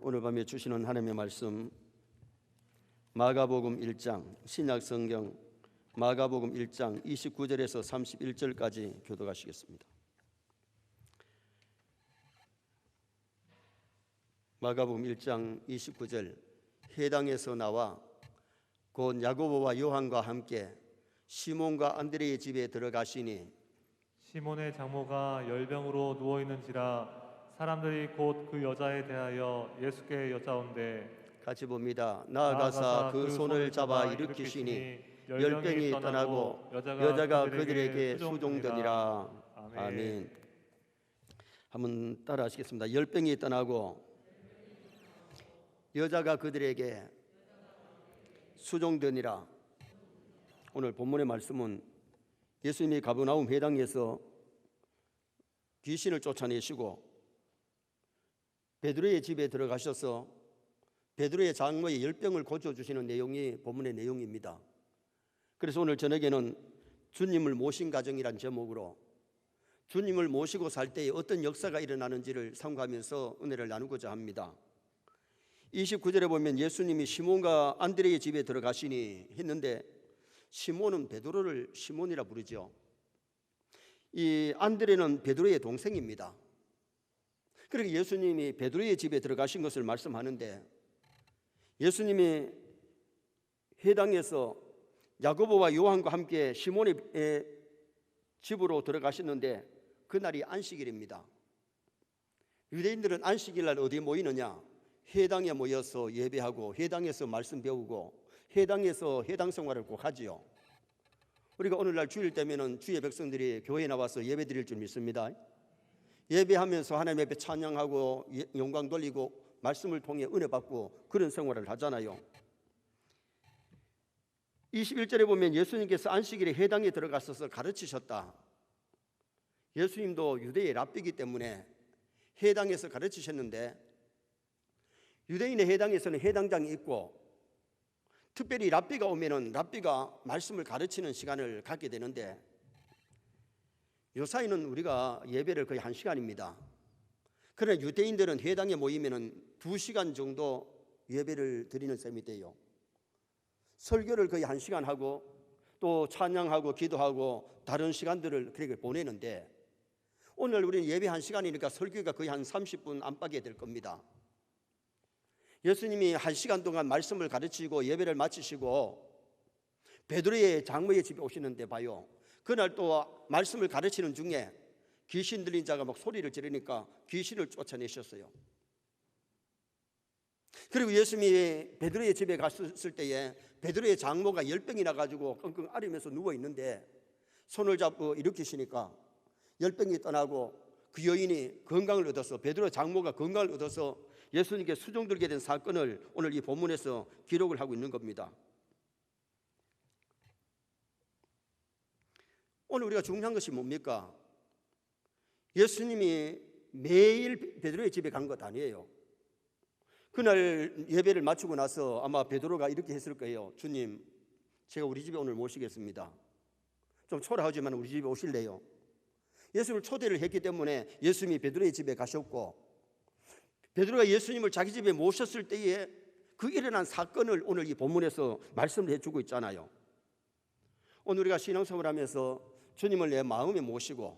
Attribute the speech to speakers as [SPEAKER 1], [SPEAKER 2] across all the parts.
[SPEAKER 1] 오늘 밤에 주시는 하나님의 말씀 마가복음 1장 신약성경 마가복음 1장 29절에서 31절까지 교독하시겠습니다. 마가복음 1장 29절 회당에서 나와 곧 야고보와 요한과 함께 시몬과 안드레의 집에 들어가시니
[SPEAKER 2] 시몬의 장모가 열병으로 누워 있는지라 사람들이 곧 그 여자에 대하여 예수께 여짜온대
[SPEAKER 1] 같이 봅니다. 나아가사 그 손을 잡아 일으키시니 열병이 떠나고 여자가 그들에게 수종되니라. 아멘. 한번 따라 하시겠습니다. 열병이 떠나고 여자가 그들에게 수종되니라. 오늘 본문의 말씀은 예수님이 가버나움 회당에서 귀신을 쫓아내시고 베드로의 집에 들어가셔서 베드로의 장모의 열병을 고쳐주시는 내용이 본문의 내용입니다. 그래서 오늘 저녁에는 주님을 모신 가정이란 제목으로 주님을 모시고 살 때에 어떤 역사가 일어나는지를 상고하면서 은혜를 나누고자 합니다. 29절에 보면 예수님이 시몬과 안드레의 집에 들어가시니 했는데 시몬은 베드로를 시몬이라 부르죠. 이 안드레는 베드로의 동생입니다. 그러니까 예수님이 베드로의 집에 들어가신 것을 말씀하는데 예수님이 회당에서 야고보와 요한과 함께 시몬의 집으로 들어가셨는데 그날이 안식일입니다. 유대인들은 안식일날 어디에 모이느냐? 회당에 모여서 예배하고 회당에서 말씀 배우고 회당에서 회당 생활을 꼭 하지요. 우리가 오늘날 주일 때면은 주의 백성들이 교회에 나와서 예배 드릴 줄 믿습니다. 예배하면서 하나님 앞에 찬양하고 영광 돌리고 말씀을 통해 은혜 받고 그런 생활을 하잖아요. 21절에 보면 예수님께서 안식일에 회당에 들어가셔서 가르치셨다. 예수님도 유대의 랍비이기 때문에 회당에서 가르치셨는데 유대인의 회당에서는 회당장이 있고 특별히 랍비가 오면은 랍비가 말씀을 가르치는 시간을 갖게 되는데 요사이는 우리가 예배를 거의 1시간입니다. 그러나 유대인들은 회당에 모이면은 2시간 정도 예배를 드리는 셈이 돼요. 설교를 거의 1시간 하고 또 찬양하고 기도하고 다른 시간들을 그렇게 보내는데 오늘 우리는 예배 1시간이니까 설교가 거의 한 30분 안팎에 될 겁니다. 예수님이 1시간 동안 말씀을 가르치고 예배를 마치시고 베드로의 장모의 집에 오시는데 봐요. 그날 또 말씀을 가르치는 중에 귀신 들린 자가 막 소리를 지르니까 귀신을 쫓아내셨어요. 그리고 예수님이 베드로의 집에 갔을 때에 베드로의 장모가 열병이 나가지고 끙끙 앓으면서 누워 있는데 손을 잡고 일으키시니까 열병이 떠나고 그 여인이 건강을 얻어서 베드로 장모가 건강을 얻어서 예수님께 수종들게 된 사건을 오늘 이 본문에서 기록을 하고 있는 겁니다. 오늘 우리가 중요한 것이 뭡니까? 예수님이 매일 베드로의 집에 간 것 아니에요. 그날 예배를 마치고 나서 아마 베드로가 이렇게 했을 거예요. 주님, 제가 우리 집에 오늘 모시겠습니다. 좀 초라하지만 우리 집에 오실래요? 예수님을 초대를 했기 때문에 예수님이 베드로의 집에 가셨고 베드로가 예수님을 자기 집에 모셨을 때에 그 일어난 사건을 오늘 이 본문에서 말씀을 해주고 있잖아요. 오늘 우리가 신앙생활을 하면서 주님을 내 마음에 모시고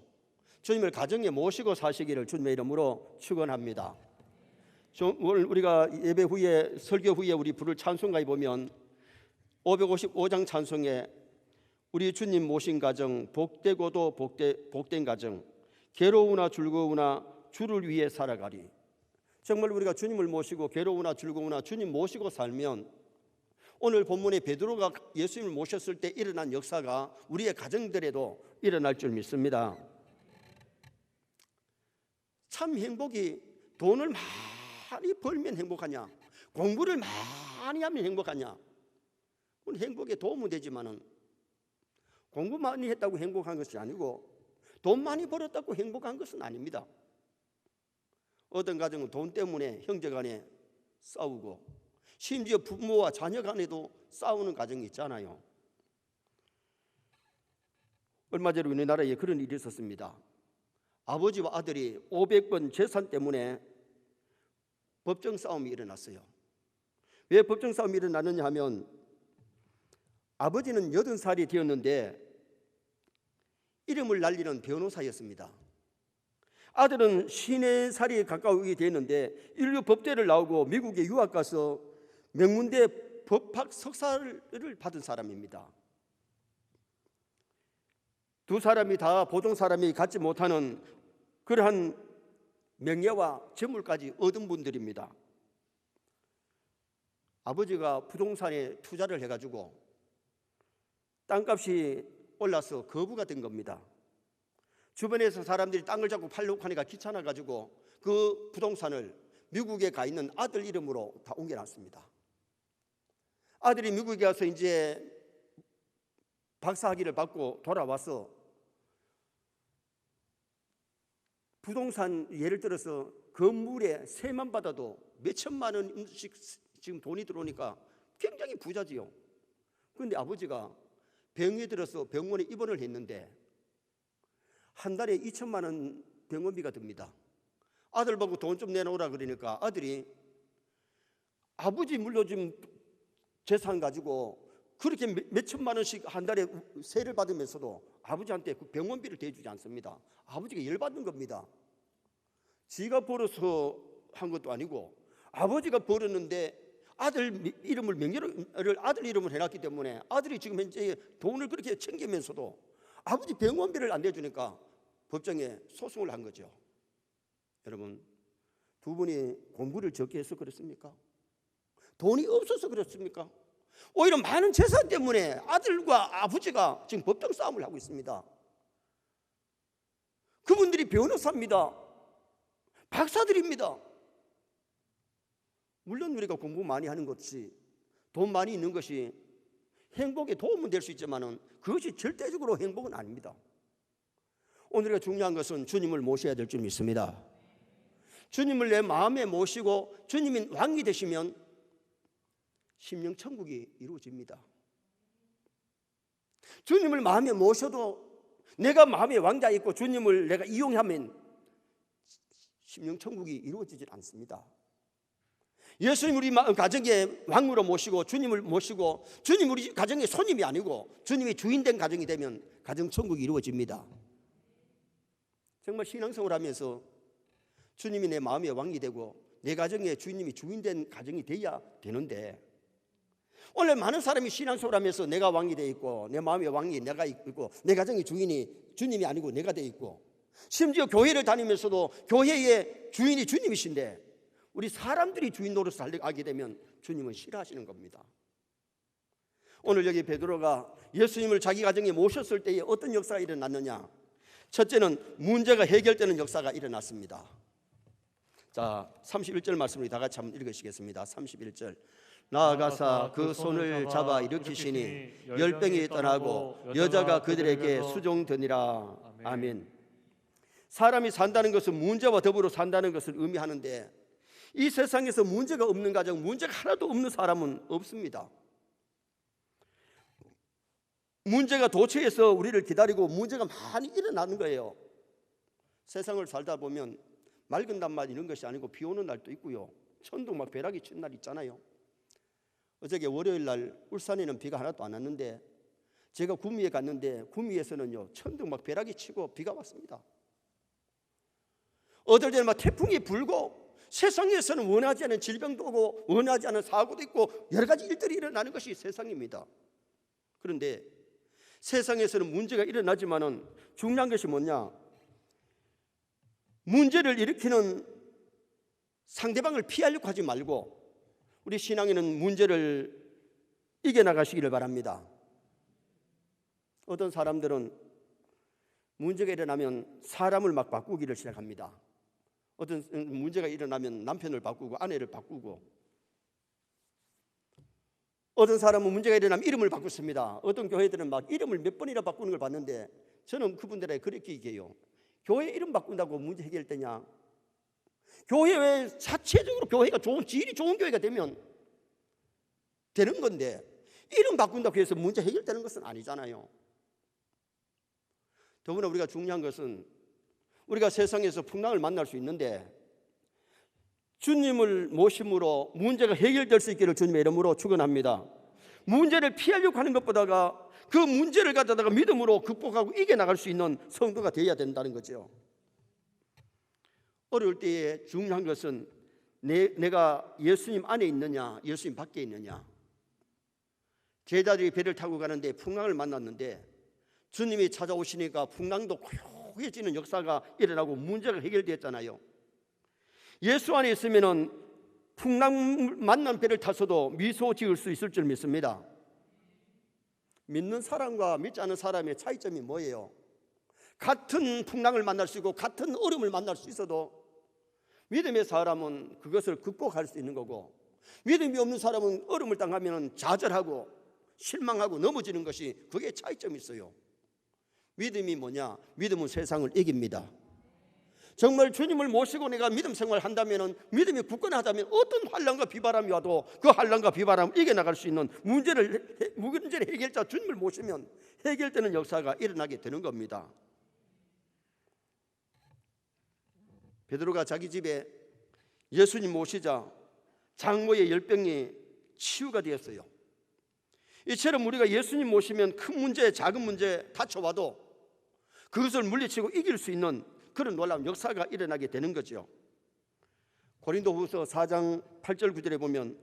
[SPEAKER 1] 주님을 가정에 모시고 사시기를 주님의 이름으로 축원합니다. 오늘 우리가 예배 후에 설교 후에 우리 부를 찬송가에 보면 555장 찬송에 우리 주님 모신 가정 복되고도 복된 가정 괴로우나 즐거우나 주를 위해 살아가리. 정말 우리가 주님을 모시고 괴로우나 즐거우나 주님 모시고 살면 오늘 본문에 베드로가 예수님을 모셨을 때 일어난 역사가 우리의 가정들에도 일어날 줄 믿습니다. 참 행복이 돈을 많이 벌면 행복하냐 공부를 많이 하면 행복하냐 그건 행복에 도움은 되지만은 공부 많이 했다고 행복한 것이 아니고 돈 많이 벌었다고 행복한 것은 아닙니다. 어떤 가정은 돈 때문에 형제 간에 싸우고 심지어 부모와 자녀 간에도 싸우는 가정이 있잖아요. 얼마 전에 우리나라에 그런 일이 있었습니다. 아버지와 아들이 500번 재산 때문에 법정 싸움이 일어났어요. 왜 법정 싸움이 일어났느냐 하면 아버지는 80살이 되었는데 이름을 날리는 변호사였습니다. 아들은 54살이 가까우게 되었는데 인류 법대를 나오고 미국에 유학 가서 명문대 법학 석사를 받은 사람입니다. 두 사람이 다 보통 사람이 갖지 못하는 그러한 명예와 재물까지 얻은 분들입니다. 아버지가 부동산에 투자를 해가지고 땅값이 올라서 거부가 된 겁니다. 주변에서 사람들이 땅을 잡고 팔려고 하니까 귀찮아가지고 그 부동산을 미국에 가 있는 아들 이름으로 다 옮겨놨습니다. 아들이 미국에 가서 이제 박사학위를 받고 돌아와서 부동산 예를 들어서 건물에 세만 받아도 몇 천만 원씩 지금 돈이 들어오니까 굉장히 부자지요. 그런데 아버지가 병이 들어서 병원에 입원을 했는데 한 달에 2천만 원 병원비가 듭니다. 아들 보고 돈 좀 내놓으라 그러니까 아들이 아버지 물려준 재산 가지고 그렇게 몇 천만 원씩 한 달에 세를 받으면서도 아버지한테 그 병원비를 대주지 않습니다. 아버지가 열받는 겁니다. 지가 벌어서 한 것도 아니고 아버지가 벌었는데 아들 이름을 명예를 아들 이름을 해놨기 때문에 아들이 지금 현재 돈을 그렇게 챙기면서도 아버지 병원비를 안 내주니까 법정에 소송을 한 거죠. 여러분, 두 분이 공부를 적게 해서 그렇습니까? 돈이 없어서 그렇습니까? 오히려 많은 재산 때문에 아들과 아버지가 지금 법정 싸움을 하고 있습니다. 그분들이 변호사입니다. 박사들입니다. 물론 우리가 공부 많이 하는 것이 돈 많이 있는 것이 행복에 도움은 될 수 있지만 그것이 절대적으로 행복은 아닙니다. 오늘의 중요한 것은 주님을 모셔야 될 줄 믿습니다. 주님을 내 마음에 모시고 주님이 왕이 되시면 심령 천국이 이루어집니다. 주님을 마음에 모셔도 내가 마음에 왕자 있고 주님을 내가 이용하면 심령 천국이 이루어지질 않습니다. 예수님 우리 가정의 왕으로 모시고 주님을 모시고 주님 우리 가정의 손님이 아니고 주님이 주인된 가정이 되면 가정 천국이 이루어집니다. 정말 신앙생활 하면서 주님이 내 마음의 왕이 되고 내 가정에 주님이 주인된 가정이 돼야 되는데 원래 많은 사람이 신앙생활 하면서 내가 왕이 돼 있고 내 마음의 왕이 내가 있고 내 가정의 주인이 주님이 아니고 내가 돼 있고 심지어 교회를 다니면서도 교회의 주인이 주님이신데 우리 사람들이 주인 노릇을 하게 되면 주님은 싫어하시는 겁니다. 오늘 여기 베드로가 예수님을 자기 가정에 모셨을 때에 어떤 역사가 일어났느냐? 첫째는 문제가 해결되는 역사가 일어났습니다. 자, 31절 말씀을 다 같이 한번 읽으시겠습니다. 31절. 나아가사 그 손을 잡아 일으키시니 열병이 떠나고 여자가 그들에게 수종되니라. 아멘. 사람이 산다는 것은 문제와 더불어 산다는 것을 의미하는데 이 세상에서 문제가 없는 가정, 문제가 하나도 없는 사람은 없습니다. 문제가 도처에서 우리를 기다리고 문제가 많이 일어나는 거예요. 세상을 살다 보면 맑은 날만 이런 것이 아니고 비 오는 날도 있고요. 천둥 막 벼락이 친 날 있잖아요. 어저께 월요일 날 울산에는 비가 하나도 안 왔는데 제가 구미에 갔는데 구미에서는요 천둥 막 벼락이 치고 비가 왔습니다. 어떨 때는 막 태풍이 불고 세상에서는 원하지 않은 질병도 오고 원하지 않은 사고도 있고 여러 가지 일들이 일어나는 것이 세상입니다. 그런데 세상에서는 문제가 일어나지만은 중요한 것이 뭐냐? 문제를 일으키는 상대방을 피하려고 하지 말고 우리 신앙에는 문제를 이겨나가시기를 바랍니다. 어떤 사람들은 문제가 일어나면 사람을 막 바꾸기를 시작합니다. 어떤 문제가 일어나면 남편을 바꾸고 아내를 바꾸고 어떤 사람은 문제가 일어나면 이름을 바꾸습니다. 어떤 교회들은 막 이름을 몇 번이나 바꾸는 걸 봤는데 저는 그분들에게 그렇게 얘기해요. 교회 이름 바꾼다고 문제 해결되냐? 교회 자체적으로 교회가 좋은 질이 좋은 교회가 되면 되는 건데 이름 바꾼다고 해서 문제 해결되는 것은 아니잖아요. 더구나 우리가 중요한 것은 우리가 세상에서 풍랑을 만날 수 있는데 주님을 모심으로 문제가 해결될 수 있기를 주님의 이름으로 축원합니다. 문제를 피하려고 하는 것보다가 그 문제를 가져다가 믿음으로 극복하고 이겨나갈 수 있는 성도가 되어야 된다는 거죠. 어려울 때에 중요한 것은 내가 예수님 안에 있느냐, 예수님 밖에 있느냐. 제자들이 배를 타고 가는데 풍랑을 만났는데 주님이 찾아오시니까 풍랑도 고요해지는 역사가 일어나고 문제가 해결되었잖아요. 예수 안에 있으면은 풍랑 만난 배를 타서도 미소 지을 수 있을 줄 믿습니다. 믿는 사람과 믿지 않는 사람의 차이점이 뭐예요? 같은 풍랑을 만날 수 있고 같은 어려움을 만날 수 있어도 믿음의 사람은 그것을 극복할 수 있는 거고, 믿음이 없는 사람은 어려움을 당하면 좌절하고 실망하고 넘어지는 것이, 그게 차이점이 있어요. 믿음이 뭐냐? 믿음은 세상을 이깁니다. 정말 주님을 모시고 내가 믿음 생활을 한다면, 믿음이 굳건하다면 어떤 환난과 비바람이 와도 그 환난과 비바람을 이겨나갈 수 있는 문제를 해결자 주님을 모시면 해결되는 역사가 일어나게 되는 겁니다. 베드로가 자기 집에 예수님 모시자 장모의 열병이 치유가 되었어요. 이처럼 우리가 예수님 모시면 큰 문제, 작은 문제 닥쳐와도 그것을 물리치고 이길 수 있는 그런 놀라운 역사가 일어나게 되는 거죠. 고린도후서 4장 8절 9절에 보면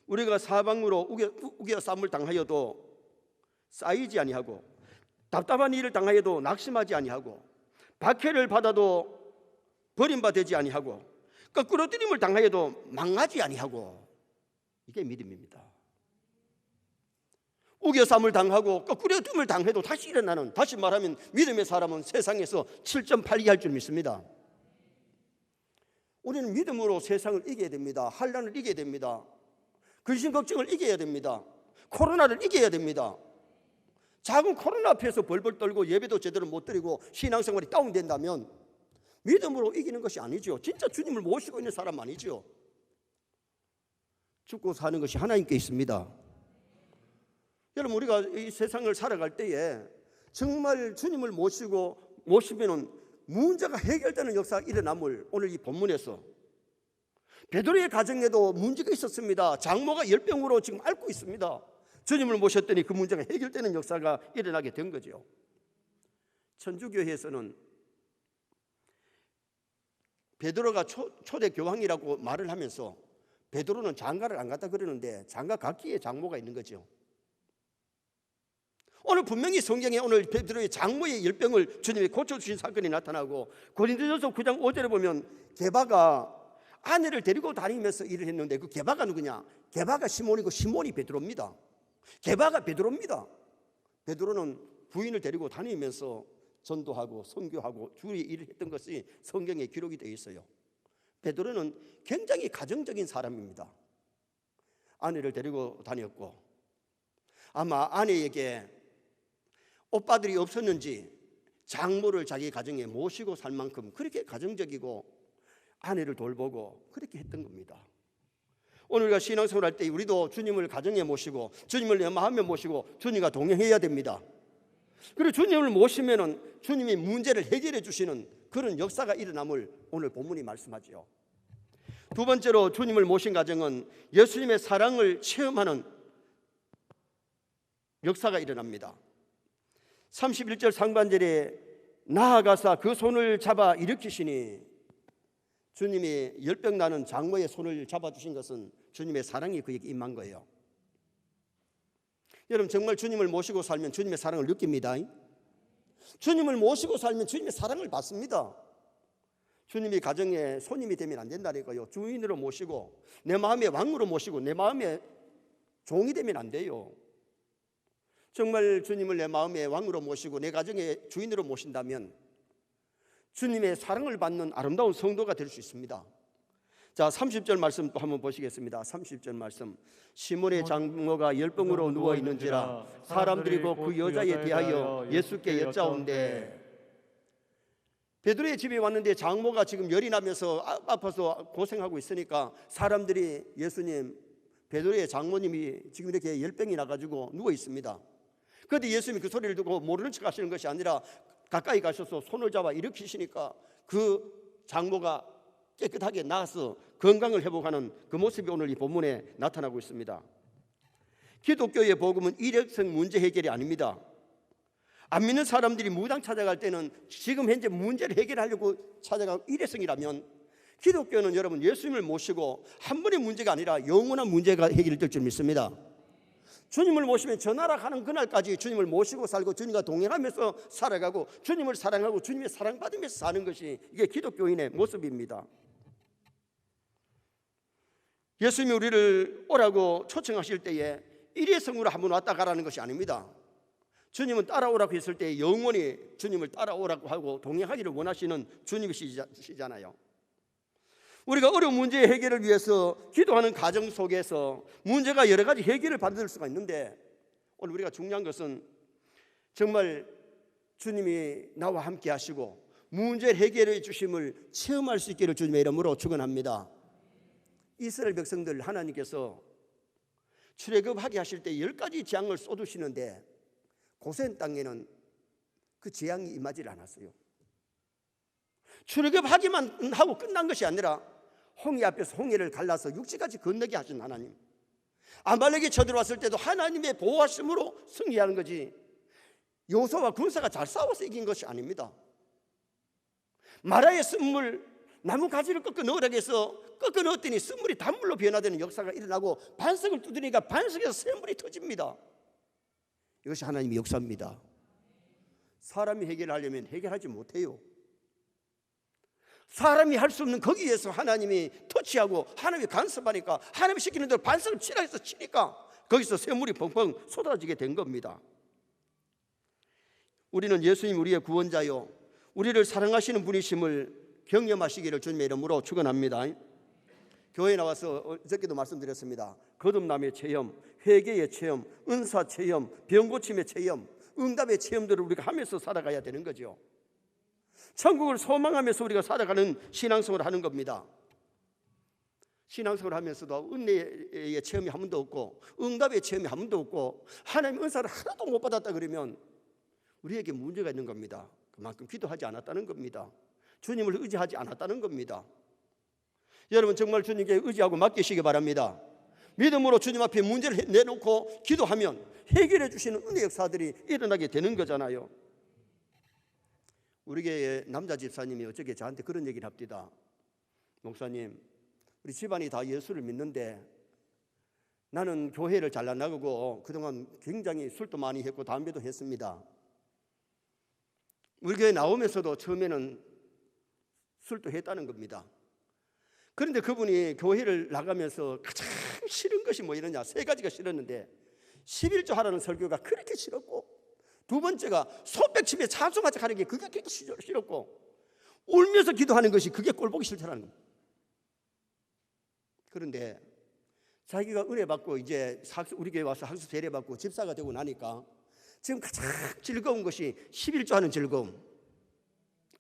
[SPEAKER 1] 우리가 사방으로 우겨 싸움을 당하여도 쌓이지 아니하고, 답답한 일을 당하여도 낙심하지 아니하고, 박해를 받아도 버림받지 아니하고, 거꾸로 뜨림을 당하여도 망하지 아니하고. 이게 믿음입니다. 우겨쌈을 당하고 거꾸로 뜸을 당해도 다시 일어나는, 다시 말하면 믿음의 사람은 세상에서 7.8기 할 줄 믿습니다. 우리는 믿음으로 세상을 이겨야 됩니다. 환난을 이겨야 됩니다. 근심 걱정을 이겨야 됩니다. 코로나를 이겨야 됩니다. 작은 코로나 앞에서 벌벌 떨고 예배도 제대로 못 드리고 신앙생활이 다운된다면 믿음으로 이기는 것이 아니죠. 진짜 주님을 모시고 있는 사람 아니죠. 죽고 사는 것이 하나님께 있습니다. 여러분, 우리가 이 세상을 살아갈 때에 정말 주님을 모시면은 문제가 해결되는 역사가 일어남을 오늘 이 본문에서, 베드로의 가정에도 문제가 있었습니다. 장모가 열병으로 지금 앓고 있습니다. 주님을 모셨더니 그 문제가 해결되는 역사가 일어나게 된 거죠. 천주교회에서는 베드로가 초대 교황이라고 말을 하면서 베드로는 장가를 안 갔다 그러는데 장가 갔기에 장모가 있는 거죠. 오늘 분명히 성경에 오늘 베드로의 장모의 열병을 주님이 고쳐주신 사건이 나타나고, 고린도전서 9장 5절에 보면 게바가 아내를 데리고 다니면서 일을 했는데 그 게바가 누구냐? 게바가 시몬이고 시몬이 베드로입니다. 게바가 베드로입니다. 베드로는 부인을 데리고 다니면서 전도하고 선교하고 주의 일을 했던 것이 성경에 기록이 되어 있어요. 베드로는 굉장히 가정적인 사람입니다. 아내를 데리고 다녔고, 아마 아내에게 오빠들이 없었는지 장모를 자기 가정에 모시고 살 만큼 그렇게 가정적이고 아내를 돌보고 그렇게 했던 겁니다. 오늘 우리가 신앙생활 할 때 우리도 주님을 가정에 모시고 주님을 내 마음에 모시고 주님과 동행해야 됩니다. 그리고 주님을 모시면은 주님이 문제를 해결해 주시는 그런 역사가 일어남을 오늘 본문이 말씀하죠. 두 번째로 주님을 모신 가정은 예수님의 사랑을 체험하는 역사가 일어납니다. 31절 상반절에 나아가사 그 손을 잡아 일으키시니, 주님이 열병 나는 장모의 손을 잡아주신 것은 주님의 사랑이 그에게 임한 거예요. 여러분, 정말 주님을 모시고 살면 주님의 사랑을 느낍니다. 주님을 모시고 살면 주님의 사랑을 받습니다. 주님이 가정에 손님이 되면 안 된다니까요. 주인으로 모시고 내 마음의 왕으로 모시고 내 마음의 종이 되면 안 돼요. 정말 주님을 내 마음의 왕으로 모시고 내 가정의 주인으로 모신다면 주님의 사랑을 받는 아름다운 성도가 될 수 있습니다. 자, 30절 말씀 또 한번 보시겠습니다. 30절 말씀. 시몬의 장모가 열병으로 누워 있는지라 사람들이 곧 그 여자에 대하여 예수께 여짜온대. 베드로의 집에 왔는데 장모가 지금 열이 나면서 아파서 고생하고 있으니까 사람들이 예수님, 베드로의 장모님이 지금 이렇게 열병이 나가지고 누워 있습니다. 그런데 예수님이 그 소리를 듣고 모르는 척 하시는 것이 아니라 가까이 가셔서 손을 잡아 일으키시니까 그 장모가 깨끗하게 나아서 건강을 회복하는 그 모습이 오늘 이 본문에 나타나고 있습니다. 기독교의 복음은 일회성 문제 해결이 아닙니다. 안 믿는 사람들이 무당 찾아갈 때는 지금 현재 문제를 해결하려고 찾아가고 일회성이라면, 기독교는 여러분 예수님을 모시고 한 번의 문제가 아니라 영원한 문제가 해결될 줄 믿습니다. 주님을 모시면 저 나라 가는 그날까지 주님을 모시고 살고 주님과 동행하면서 살아가고 주님을 사랑하고 주님의 사랑받으면서 사는 것이 이게 기독교인의 모습입니다. 예수님이 우리를 오라고 초청하실 때에 일회성으로 한번 왔다 가라는 것이 아닙니다. 주님은 따라오라고 했을 때 영원히 주님을 따라오라고 하고 동행하기를 원하시는 주님이시잖아요. 우리가 어려운 문제 해결을 위해서 기도하는 과정 속에서 문제가 여러 가지 해결을 받을 수가 있는데, 오늘 우리가 중요한 것은 정말 주님이 나와 함께 하시고 문제 해결해 주심을 체험할 수 있기를 주님의 이름으로 축원합니다. 이스라엘 백성들 하나님께서 출애굽하게 하실 때 10가지 재앙을 쏟으시는데 고센 땅에는 그 재앙이 임하지 않았어요. 출애굽하기만 하고 끝난 것이 아니라 홍해 앞에서 홍해를 갈라서 육지까지 건너게 하신 하나님, 아말렉이 쳐들어왔을 때도 하나님의 보호하심으로 승리하는 거지 여호수아와 군사가 잘 싸워서 이긴 것이 아닙니다. 마라의 쓴물, 나무 가지를 꺾어 넣으라고 해서 꺾어 넣었더니 쓴물이 단물로 변화되는 역사가 일어나고 반석을 두드리니까 반석에서 샘물이 터집니다. 이것이 하나님의 역사입니다. 사람이 해결하려면 해결하지 못해요. 사람이 할 수 없는 거기에서 하나님이 터치하고 하나님이 간섭하니까, 하나님이 시키는 대로 반석을 치라 해서 치니까 거기서 샘물이 펑펑 쏟아지게 된 겁니다. 우리는 예수님 우리의 구원자요 우리를 사랑하시는 분이심을 경험하시기를 주님의 이름으로 축원합니다. 교회에 나와서 어저께도 말씀드렸습니다. 거듭남의 체험, 회개의 체험, 은사 체험, 병 고침의 체험, 응답의 체험들을 우리가 하면서 살아가야 되는 거죠. 천국을 소망하면서 우리가 살아가는 신앙생활을 하는 겁니다. 신앙생활을 하면서도 은혜의 체험이 한 번도 없고 응답의 체험이 한 번도 없고 하나님의 은사를 하나도 못 받았다 그러면 우리에게 문제가 있는 겁니다. 그만큼 기도하지 않았다는 겁니다. 주님을 의지하지 않았다는 겁니다. 여러분 정말 주님께 의지하고 맡기시기 바랍니다. 믿음으로 주님 앞에 문제를 내놓고 기도하면 해결해 주시는 은혜 역사들이 일어나게 되는 거잖아요. 우리 교회 남자 집사님이 어저께 저한테 그런 얘기를 합니다. 목사님, 우리 집안이 다 예수를 믿는데 나는 교회를 잘 안 나가고 그동안 굉장히 술도 많이 했고 담배도 했습니다. 우리 교회 나오면서도 처음에는 술도 했다는 겁니다. 그런데 그분이 교회를 나가면서 가장 싫은 것이 뭐 이러냐, 3가지가 싫었는데 11조 하라는 설교가 그렇게 싫었고, 두 번째가 손뼉치며 찬송하자 하는 게 그게 그렇게 싫었고, 울면서 기도하는 것이 그게 꼴보기 싫다는 겁니다. 그런데 자기가 은혜 받고 이제 우리 교회 와서 학수 세례 받고 집사가 되고 나니까 지금 가장 즐거운 것이 11조 하는 즐거움.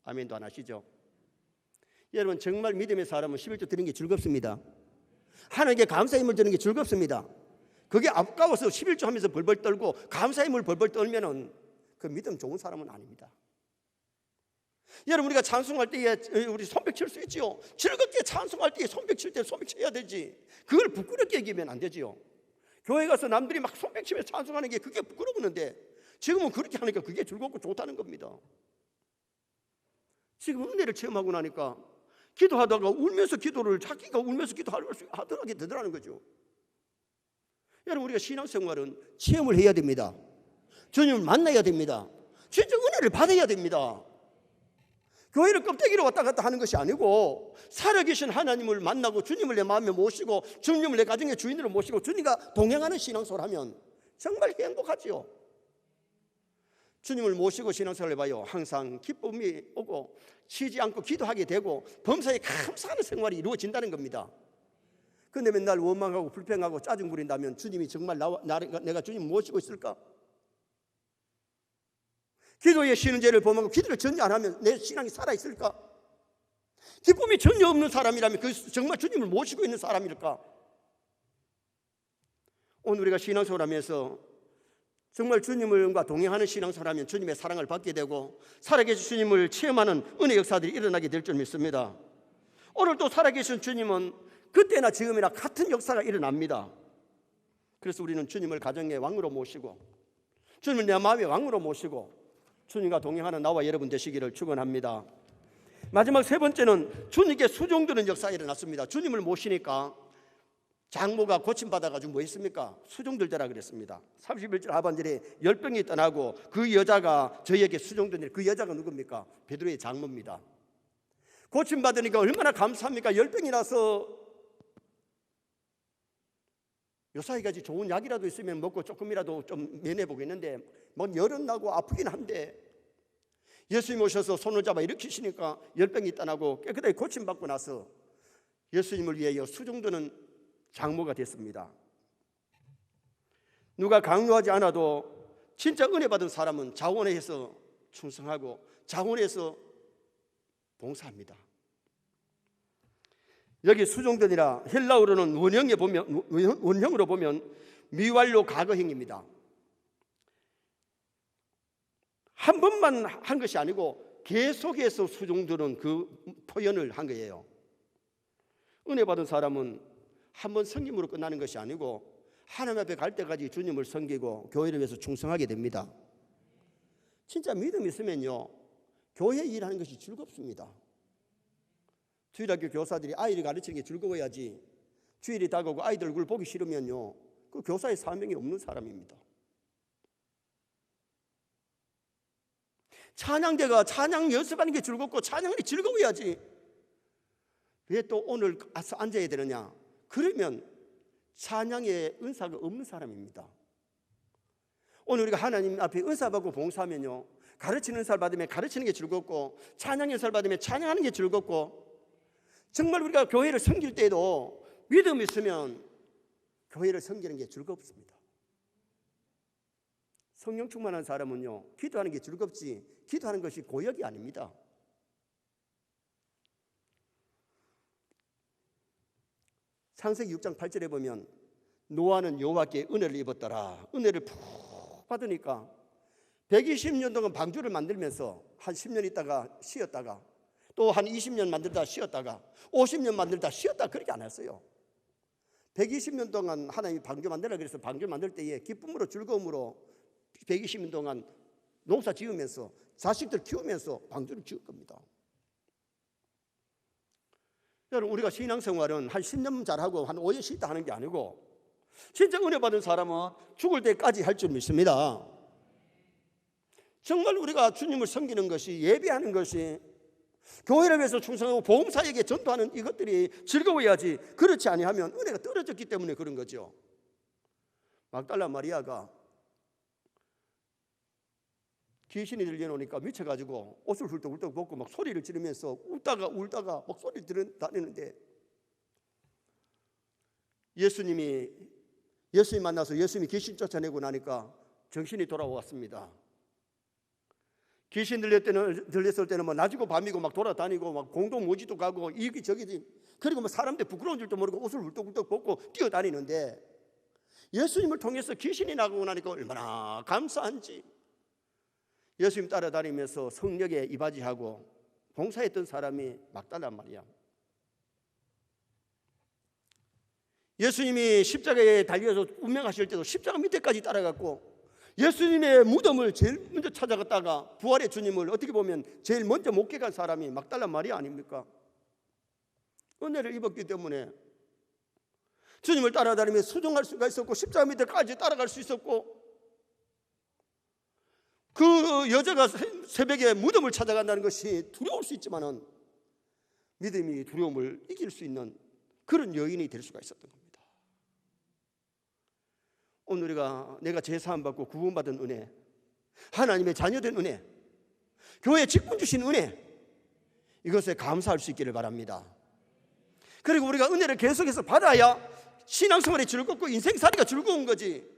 [SPEAKER 1] 아멘도 안 하시죠? 여러분 정말 믿음의 사람은 11조 드리는 게 즐겁습니다. 하나님께 감사 힘을 드리는 게 즐겁습니다. 그게 아까워서 11조 하면서 벌벌 떨고 감사 힘을 벌벌 떨면은 그 믿음 좋은 사람은 아닙니다. 여러분 우리가 찬송할 때에 우리 손뼉 칠 수 있지요. 즐겁게 찬송할 때에 손뼉 칠 때 손뼉 쳐야 되지. 그걸 부끄럽게 여기면 안 되지요. 교회 가서 남들이 막 손뼉 치며 찬송하는 게 그게 부끄러웠는데 지금은 그렇게 하니까 그게 즐겁고 좋다는 겁니다. 지금 은혜를 체험하고 나니까 기도하다가 울면서 기도를 자기가 울면서 기도하게 되더라는 거죠. 여러분 우리가 신앙생활은 체험을 해야 됩니다. 주님을 만나야 됩니다. 진짜 은혜를 받아야 됩니다. 교회를 껍데기로 왔다 갔다 하는 것이 아니고 살아계신 하나님을 만나고 주님을 내 마음에 모시고 주님을 내 가정의 주인으로 모시고 주님과 동행하는 신앙생활을 하면 정말 행복하지요. 주님을 모시고 신앙생활을 해봐요. 항상 기쁨이 오고 쉬지 않고 기도하게 되고 범사에 감사하는 생활이 이루어진다는 겁니다. 그런데 맨날 원망하고 불평하고 짜증 부린다면 주님이 정말 내가 주님 모시고 있을까? 기도에 쉬는 죄를 범하고 기도를 전혀 안 하면 내 신앙이 살아있을까? 기쁨이 전혀 없는 사람이라면 그 정말 주님을 모시고 있는 사람일까? 오늘 우리가 신앙생활 하면서 정말 주님과 동행하는 신앙생활하면 주님의 사랑을 받게 되고 살아계신 주님을 체험하는 은혜 역사들이 일어나게 될 줄 믿습니다. 오늘 또 살아계신 주님은 그때나 지금이나 같은 역사가 일어납니다. 그래서 우리는 주님을 가정의 왕으로 모시고 주님을 내 마음의 왕으로 모시고 주님과 동행하는 나와 여러분 되시기를 축원합니다. 마지막 세 번째는 주님께 수종드는 역사가 일어났습니다. 주님을 모시니까 장모가 고침받아가지고 뭐 했습니까? 수종들더라 그랬습니다. 31절 하반절에 열병이 떠나고 그 여자가 저희에게 수종드니, 그 여자가 누굽니까? 베드로의 장모입니다. 고침받으니까 얼마나 감사합니까? 열병이 나서 요사이까지 좋은 약이라도 있으면 먹고 조금이라도 좀 면해보겠는데 뭐 열은 나고 아프긴 한데 예수님 오셔서 손을 잡아 일으키시니까 열병이 떠나고 깨끗하게 고침받고 나서 예수님을 위하여 수종드는 장모가 됐습니다. 누가 강요하지 않아도 진짜 은혜 받은 사람은 자원해서 충성하고 자원해서 봉사합니다. 여기 수종전이라 헬라어로는 원형으로 보면 미완료 과거형입니다. 한 번만 한 것이 아니고 계속해서 수종전은 그 표현을 한 거예요. 은혜 받은 사람은 한 번 섬김으로 끝나는 것이 아니고 하나님 앞에 갈 때까지 주님을 섬기고 교회를 위해서 충성하게 됩니다. 진짜 믿음 있으면요, 교회 일하는 것이 즐겁습니다. 주일학교 교사들이 아이를 가르치는 게 즐거워야지 주일이 다가오고 아이들 얼굴 보기 싫으면요, 그 교사의 사명이 없는 사람입니다. 찬양대가 찬양 연습하는 게 즐겁고 찬양이 즐거워야지 왜 또 오늘 가서 앉아야 되느냐? 그러면 찬양의 은사가 없는 사람입니다. 오늘 우리가 하나님 앞에 은사 받고 봉사하면요, 가르치는 은사를 받으면 가르치는 게 즐겁고 찬양의 은사를 받으면 찬양하는 게 즐겁고, 정말 우리가 교회를 섬길 때도 믿음이 있으면 교회를 섬기는 게 즐겁습니다. 성령 충만한 사람은요, 기도하는 게 즐겁지 기도하는 것이 고역이 아닙니다. 창세기 6장 8절에 보면 노아는 여호와께 은혜를 입었더라. 은혜를 푹 받으니까 120년 동안 방주를 만들면서 한 10년 있다가 쉬었다가 또 한 20년 만들다 쉬었다가 50년 만들다 쉬었다, 그렇게 안 했어요. 120년 동안 하나님이 방주 만들라 그래서 방주 만들 때에 기쁨으로 즐거움으로 120년 동안 농사 지으면서 자식들 키우면서 방주를 지을 겁니다. 여러분, 우리가 신앙생활은 한 10년 잘하고 한 5년 쉬다 하는 게 아니고 진짜 은혜 받은 사람은 죽을 때까지 할 줄 믿습니다. 정말 우리가 주님을 섬기는 것이, 예배하는 것이, 교회를 위해서 충성하고 보험사에게 전도하는 이것들이 즐거워야지, 그렇지 아니하면 은혜가 떨어졌기 때문에 그런 거죠. 막달라 마리아가 귀신이 들려놓으니까 미쳐가지고 옷을 훌떡훌떡 벗고 막 소리를 지르면서 울다가 막 소리를 다니는데 예수님 만나서 예수님이 귀신 쫓아내고 나니까 정신이 돌아왔습니다. 귀신 들렸을 때는 뭐 낮이고 밤이고 막 돌아다니고 막 공동 모지도 가고 이기저기, 그리고 뭐 사람들 부끄러운 줄도 모르고 옷을 훌떡훌떡 벗고 뛰어다니는데 예수님을 통해서 귀신이 나가고 나니까 얼마나 감사한지. 예수님 따라다니면서 성령에 이바지하고 봉사했던 사람이 막달라 마리아. 예수님이 십자가에 달려서 운명하실 때도 십자가 밑에까지 따라갔고 예수님의 무덤을 제일 먼저 찾아갔다가 부활의 주님을 어떻게 보면 제일 먼저 목게 간 사람이 막달라 마리아 아닙니까? 은혜를 입었기 때문에 주님을 따라다니며 수종할 수가 있었고 십자가 밑에까지 따라갈 수 있었고, 그 여자가 새벽에 무덤을 찾아간다는 것이 두려울 수 있지만은 믿음이 두려움을 이길 수 있는 그런 여인이 될 수가 있었던 겁니다. 오늘 우리가 내가 제사함 받고 구원받은 은혜, 하나님의 자녀된 은혜, 교회에 직분 주신 은혜, 이것에 감사할 수 있기를 바랍니다. 그리고 우리가 은혜를 계속해서 받아야 신앙생활이 즐겁고 인생살이가 즐거운 거지.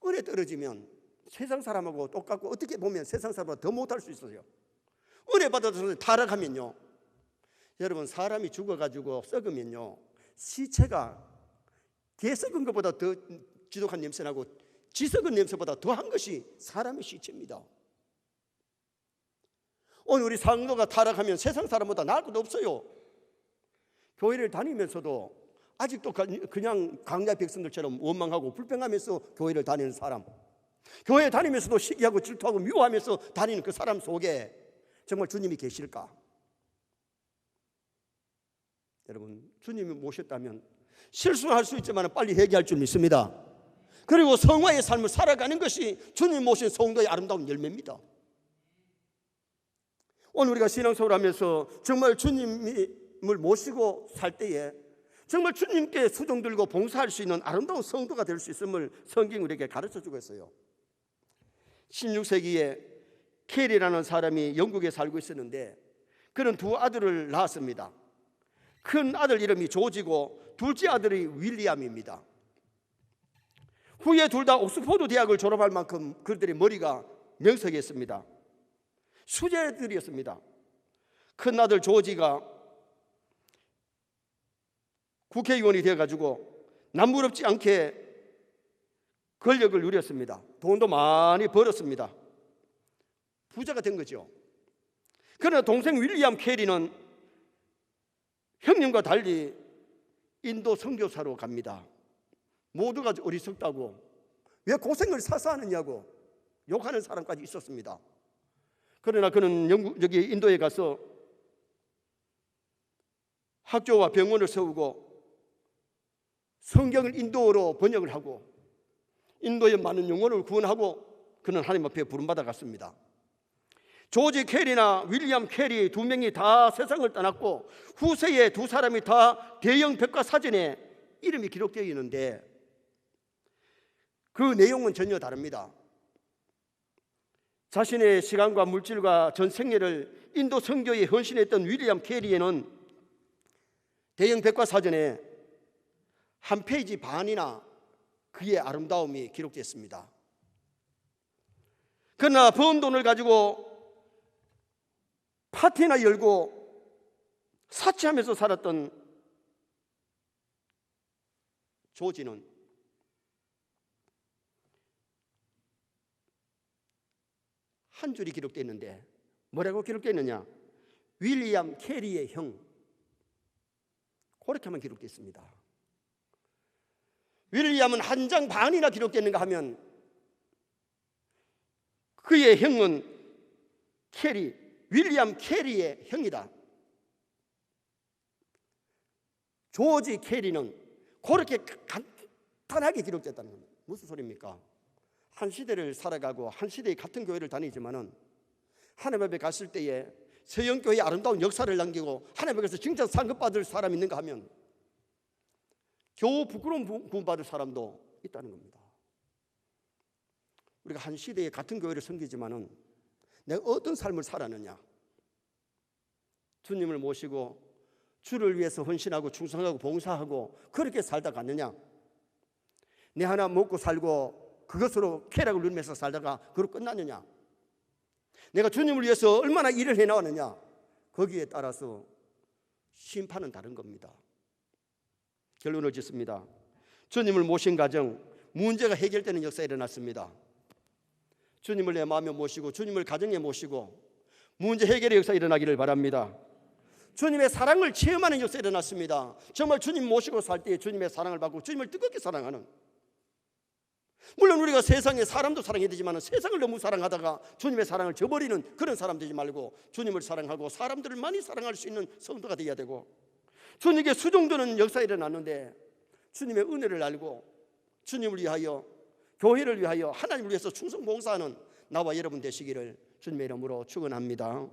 [SPEAKER 1] 은혜 떨어지면 세상 사람하고 똑같고 어떻게 보면 세상 사람보다 더 못할 수 있어요. 은혜 받아서 타락하면요, 여러분, 사람이 죽어가지고 썩으면요, 시체가 개 썩은 것보다 더 지독한 냄새나고 지 썩은 냄새보다 더한 것이 사람의 시체입니다. 오늘 우리 상도가 타락하면 세상 사람보다 나을 것도 없어요. 교회를 다니면서도 아직도 그냥 강자 백성들처럼 원망하고 불평하면서 교회를 다니는 사람, 교회 다니면서도 시기하고 질투하고 미워하면서 다니는 그 사람 속에 정말 주님이 계실까? 여러분, 주님이 모셨다면 실수할 수 있지만 빨리 회개할 줄 믿습니다. 그리고 성화의 삶을 살아가는 것이 주님 모신 성도의 아름다운 열매입니다. 오늘 우리가 신앙생활 하면서 정말 주님을 모시고 살 때에 정말 주님께 수종 들고 봉사할 수 있는 아름다운 성도가 될 수 있음을 성경이 우리에게 가르쳐주고 있어요. 16세기에 캐리라는 사람이 영국에 살고 있었는데 그는 두 아들을 낳았습니다. 큰 아들 이름이 조지고 둘째 아들이 윌리엄입니다. 후에 둘 다 옥스포드 대학을 졸업할 만큼 그들의 머리가 명석했습니다. 수재들이었습니다. 큰 아들 조지가 국회의원이 되어가지고 남부럽지 않게 권력을 누렸습니다. 돈도 많이 벌었습니다. 부자가 된 거죠. 그러나 동생 윌리엄 캐리는 형님과 달리 인도 선교사로 갑니다. 모두가 어리석다고 왜 고생을 사서 하느냐고 욕하는 사람까지 있었습니다. 그러나 그는 여기 인도에 가서 학교와 병원을 세우고 성경을 인도어로 번역을 하고 인도의 많은 영혼을 구원하고 그는 하나님 앞에 부름받아 갔습니다. 조지 캐리나 윌리엄 캐리 두 명이 다 세상을 떠났고 후세에 두 사람이 다 대형 백과사전에 이름이 기록되어 있는데 그 내용은 전혀 다릅니다. 자신의 시간과 물질과 전 생애를 인도 선교에 헌신했던 윌리엄 캐리에는 대형 백과사전에 한 페이지 반이나 그의 아름다움이 기록됐습니다. 그러나 번 돈을 가지고 파티나 열고 사치하면서 살았던 조지는 한 줄이 기록되어 있는데 뭐라고 기록되어 있느냐? 윌리엄 캐리의 형, 그렇게만 기록되어 있습니다. 윌리엄은 한 장 반이나 기록되는가 하면 그의 형은 캐리, 윌리엄 캐리의 형이다. 조지 캐리는 그렇게 간단하게 기록됐다는 겁니다. 무슨 소리입니까? 한 시대를 살아가고 한 시대의 같은 교회를 다니지만은 하나님 앞에 갔을 때에 서영교회의 아름다운 역사를 남기고 하나님 앞에서 진짜 상급받을 사람이 있는가 하면 겨우 부끄러운 구원받을 사람도 있다는 겁니다. 우리가 한 시대에 같은 교회를 섬기지만은 내가 어떤 삶을 살았느냐, 주님을 모시고 주를 위해서 헌신하고 충성하고 봉사하고 그렇게 살다 갔느냐, 내 하나 먹고 살고 그것으로 쾌락을 누리면서 살다가 그로 끝났느냐, 내가 주님을 위해서 얼마나 일을 해나왔느냐, 거기에 따라서 심판은 다른 겁니다. 결론을 짓습니다. 주님을 모신 가정, 문제가 해결되는 역사가 일어났습니다. 주님을 내 마음에 모시고 주님을 가정에 모시고 문제 해결의 역사가 일어나기를 바랍니다. 주님의 사랑을 체험하는 역사가 일어났습니다. 정말 주님 모시고 살 때 주님의 사랑을 받고 주님을 뜨겁게 사랑하는, 물론 우리가 세상에 사람도 사랑해야 되지만 세상을 너무 사랑하다가 주님의 사랑을 저버리는 그런 사람 되지 말고 주님을 사랑하고 사람들을 많이 사랑할 수 있는 성도가 되어야 되고, 주님께 수종되는 역사가 일어났는데 주님의 은혜를 알고 주님을 위하여, 교회를 위하여, 하나님을 위해서 충성 봉사하는 나와 여러분 되시기를 주님의 이름으로 축원합니다.